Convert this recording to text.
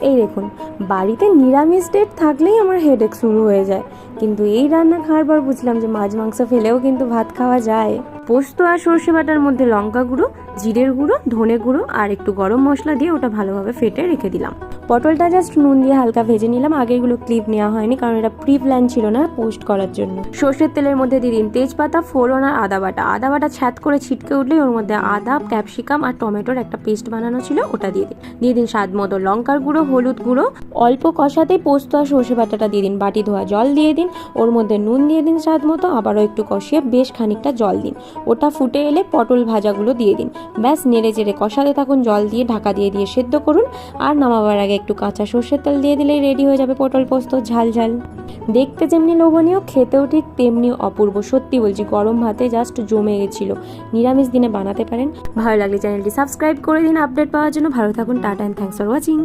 এই দেখুন, বাড়িতে নিরামিষ ডেট থাকলেই আমার হেডেক শুরু হয়ে যায়, কিন্তু এই রান্না খাওয়ার পর বুঝলাম যে মাছ মাংস ফেলেও কিন্তু ভাত খাওয়া যায়। পোস্ত আর সর্ষে বাটার মধ্যে লঙ্কা গুঁড়ো, জিরের গুঁড়ো, ধনে গুঁড়ো আর একটু গরম মশলা দিয়ে ওটা ভালোভাবে ফেটে রেখে দিলাম। পটলটা জাস্ট নুন দিয়ে হালকা ভেজে নিলাম। আগে এগুলো ক্লিপ নেওয়া হয়নি, কারণ এটা প্রি প্ল্যান ছিল না পোস্ট করার জন্য। সর্ষের তেলের মধ্যে দিয়ে দিন তেজপাতা, ফোড়ন আর আদা বাটা। আদা বাটা ছ্যাঁত করে ছিটকে উঠলেই ওর মধ্যে আদা, ক্যাপসিকাম আর টমেটোর একটা পেস্ট বানানো ছিল, ওটা দিয়ে দিন স্বাদ মতো লঙ্কার গুঁড়ো, হলুদ গুঁড়ো। অল্প কষাতেই পোস্ত আর সর্ষে বাটাটা দিয়ে দিন। বাটি ধোয়া জল দিয়ে দিন, ওর মধ্যে নুন দিয়ে দিন স্বাদ মতো, আবারও একটু কষিয়ে বেশ খানিকটা জল দিন। ওটা ফুটে এলে পটল ভাজাগুলো দিয়ে দিন। ব্যাস নেড়ে চেড়ে কষাতে থাকুন, জল দিয়ে ঢাকা দিয়ে সেদ্ধ করুন। আর নামাবার আগে একটু কাঁচা সর্ষের তেল দিয়ে দিলেই রেডি হয়ে যাবে পটল পোস্ত ঝাল ঝাল। দেখতে যেমনি লোভনীয়, খেতেও ঠিক তেমনি অপূর্ব। সত্যি বলছি, গরম ভাতে জাস্ট জমে গেছিল। নিরামিষ দিনে বানাতে পারেন। ভালো লাগলে চ্যানেলটি সাবস্ক্রাইব করে দিন আপডেট পাওয়ার জন্য। ভালো থাকুন, tata and thanks for watching.